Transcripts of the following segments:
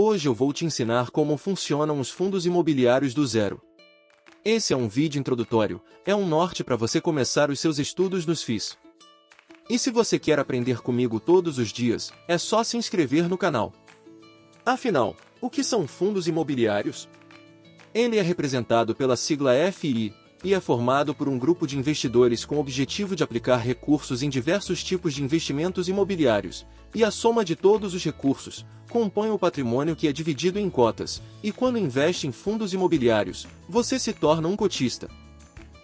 Hoje eu vou te ensinar como funcionam os fundos imobiliários do zero. Esse é um vídeo introdutório, é um norte para você começar os seus estudos nos FIIs. E se você quer aprender comigo todos os dias, é só se inscrever no canal. Afinal, o que são fundos imobiliários? Ele é representado pela sigla FI, e é formado por um grupo de investidores com o objetivo de aplicar recursos em diversos tipos de investimentos imobiliários, e a soma de todos os recursos compõe o patrimônio que é dividido em cotas, e quando investe em fundos imobiliários, você se torna um cotista.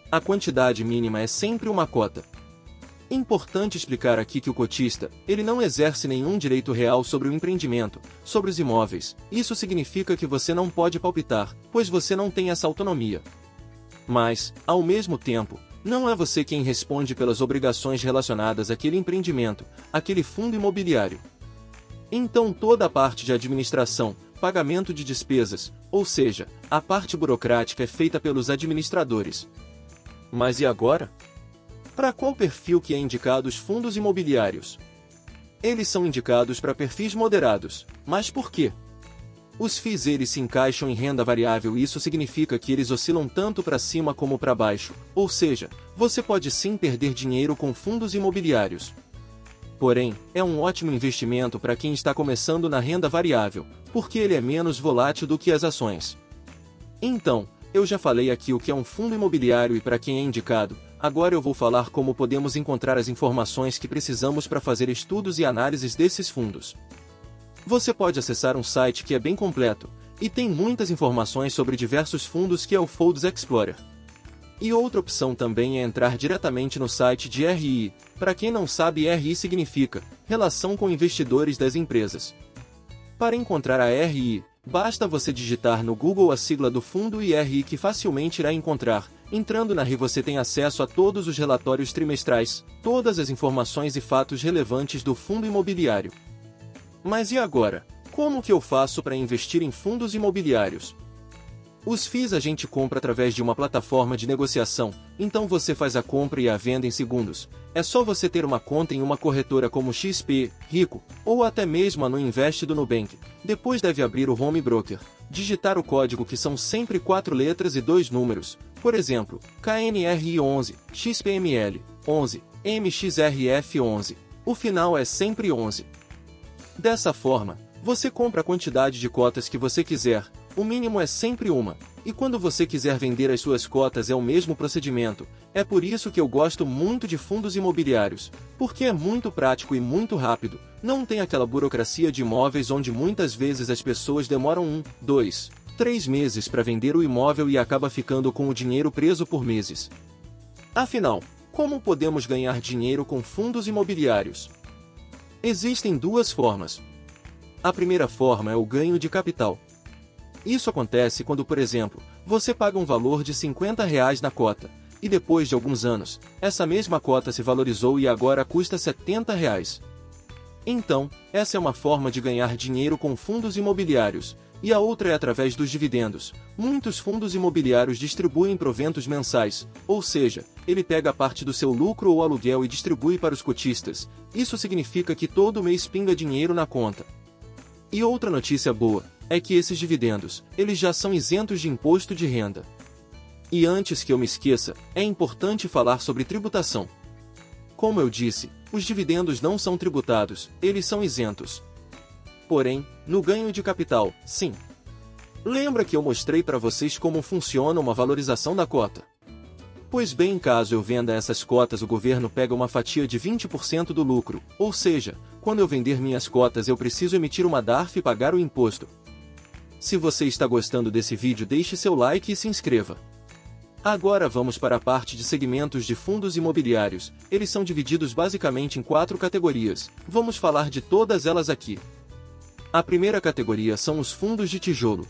A quantidade mínima é sempre uma cota. Importante explicar aqui que o cotista, ele não exerce nenhum direito real sobre o empreendimento, sobre os imóveis. Isso significa que você não pode palpitar, pois você não tem essa autonomia. Mas, ao mesmo tempo, não é você quem responde pelas obrigações relacionadas àquele empreendimento, àquele fundo imobiliário. Então toda a parte de administração, pagamento de despesas, ou seja, a parte burocrática é feita pelos administradores. Mas e agora? Para qual perfil que é indicado os fundos imobiliários? Eles são indicados para perfis moderados, mas por quê? Os FIIs eles se encaixam em renda variável e isso significa que eles oscilam tanto para cima como para baixo, ou seja, você pode sim perder dinheiro com fundos imobiliários. Porém, é um ótimo investimento para quem está começando na renda variável, porque ele é menos volátil do que as ações. Então, eu já falei aqui o que é um fundo imobiliário e para quem é indicado, agora eu vou falar como podemos encontrar as informações que precisamos para fazer estudos e análises desses fundos. Você pode acessar um site que é bem completo, e tem muitas informações sobre diversos fundos que é o Funds Explorer. E outra opção também é entrar diretamente no site de RI. Para quem não sabe, RI significa Relação com Investidores das Empresas. Para encontrar a RI, basta você digitar no Google a sigla do fundo e RI que facilmente irá encontrar. Entrando na RI você tem acesso a todos os relatórios trimestrais, todas as informações e fatos relevantes do fundo imobiliário. Mas e agora? Como que eu faço para investir em fundos imobiliários? Os FIIs a gente compra através de uma plataforma de negociação, então você faz a compra e a venda em segundos. É só você ter uma conta em uma corretora como XP, Rico, ou até mesmo a no Invest do Nubank. Depois deve abrir o Home Broker, digitar o código que são sempre 4 letras e 2 números, por exemplo, KNRI11, XPML, 11, MXRF 11. O final é sempre 11. Dessa forma, você compra a quantidade de cotas que você quiser, o mínimo é sempre uma, e quando você quiser vender as suas cotas é o mesmo procedimento. É por isso que eu gosto muito de fundos imobiliários, porque é muito prático e muito rápido, não tem aquela burocracia de imóveis onde muitas vezes as pessoas demoram 1, 2, 3 meses para vender o imóvel e acaba ficando com o dinheiro preso por meses. Afinal, como podemos ganhar dinheiro com fundos imobiliários? Existem duas formas. A primeira forma é o ganho de capital. Isso acontece quando, por exemplo, você paga um valor de R$50 na cota, e depois de alguns anos, essa mesma cota se valorizou e agora custa R$70. Então, essa é uma forma de ganhar dinheiro com fundos imobiliários, e a outra é através dos dividendos. Muitos fundos imobiliários distribuem proventos mensais, ou seja, ele pega a parte do seu lucro ou aluguel e distribui para os cotistas. Isso significa que todo mês pinga dinheiro na conta. E outra notícia boa, é que esses dividendos, eles já são isentos de imposto de renda. E antes que eu me esqueça, é importante falar sobre tributação. Como eu disse, os dividendos não são tributados, eles são isentos. Porém, no ganho de capital, sim. Lembra que eu mostrei para vocês como funciona uma valorização da cota? Pois bem, caso eu venda essas cotas, o governo pega uma fatia de 20% do lucro, ou seja, quando eu vender minhas cotas eu preciso emitir uma DARF e pagar o imposto. Se você está gostando desse vídeo, deixe seu like e se inscreva. Agora vamos para a parte de segmentos de fundos imobiliários. Eles são divididos basicamente em 4 categorias. Vamos falar de todas elas aqui. A primeira categoria são os fundos de tijolo.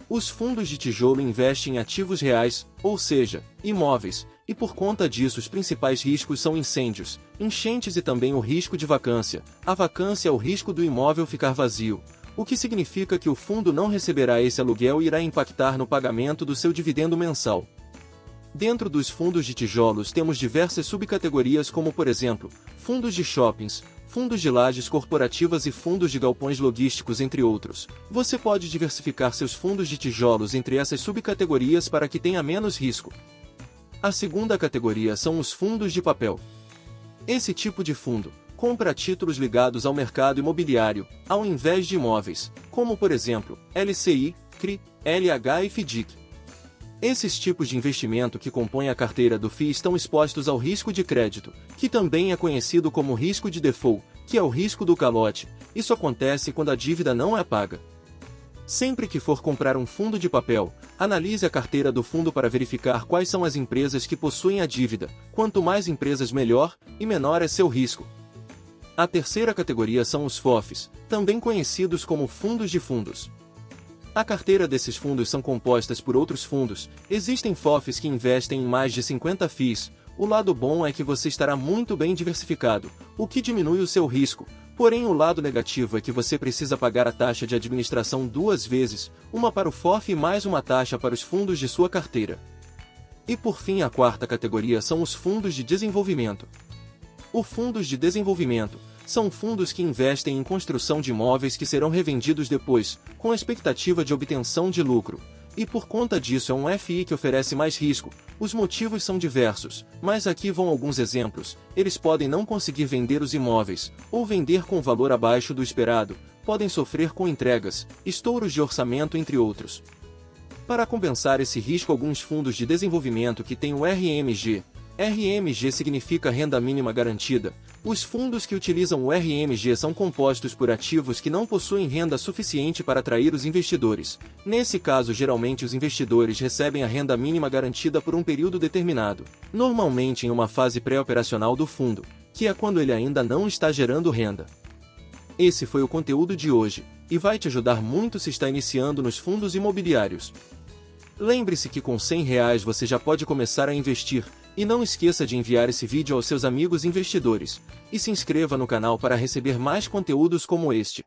Os fundos de tijolo investem em ativos reais, ou seja, imóveis, e por conta disso os principais riscos são incêndios, enchentes e também o risco de vacância. A vacância é o risco do imóvel ficar vazio, o que significa que o fundo não receberá esse aluguel e irá impactar no pagamento do seu dividendo mensal. Dentro dos fundos de tijolos temos diversas subcategorias como, por exemplo, fundos de shoppings, fundos de lajes corporativas e fundos de galpões logísticos, entre outros. Você pode diversificar seus fundos de tijolos entre essas subcategorias para que tenha menos risco. A segunda categoria são os fundos de papel. Esse tipo de fundo compra títulos ligados ao mercado imobiliário, ao invés de imóveis, como por exemplo, LCI, CRI, LH e FDIC. Esses tipos de investimento que compõem a carteira do FI estão expostos ao risco de crédito, que também é conhecido como risco de default, que é o risco do calote. Isso acontece quando a dívida não é paga. Sempre que for comprar um fundo de papel, analise a carteira do fundo para verificar quais são as empresas que possuem a dívida. Quanto mais empresas, melhor, e menor é seu risco. A terceira categoria são os FOFs, também conhecidos como fundos de fundos. A carteira desses fundos são compostas por outros fundos. Existem FOFs que investem em mais de 50 FIIs. O lado bom é que você estará muito bem diversificado, o que diminui o seu risco. Porém, o lado negativo é que você precisa pagar a taxa de administração 2 vezes, uma para o FOF e mais uma taxa para os fundos de sua carteira. E por fim, a quarta categoria são os fundos de desenvolvimento. Os fundos de desenvolvimento são fundos que investem em construção de imóveis que serão revendidos depois, com a expectativa de obtenção de lucro. E por conta disso é um FI que oferece mais risco. Os motivos são diversos, mas aqui vão alguns exemplos. Eles podem não conseguir vender os imóveis, ou vender com valor abaixo do esperado, podem sofrer com entregas, estouros de orçamento, entre outros. Para compensar esse risco, alguns fundos de desenvolvimento que têm o RMG. RMG significa Renda Mínima Garantida. Os fundos que utilizam o RMG são compostos por ativos que não possuem renda suficiente para atrair os investidores. Nesse caso, geralmente os investidores recebem a renda mínima garantida por um período determinado, normalmente em uma fase pré-operacional do fundo, que é quando ele ainda não está gerando renda. Esse foi o conteúdo de hoje, e vai te ajudar muito se está iniciando nos fundos imobiliários. Lembre-se que com R$100 você já pode começar a investir. E não esqueça de enviar esse vídeo aos seus amigos investidores, e se inscreva no canal para receber mais conteúdos como este.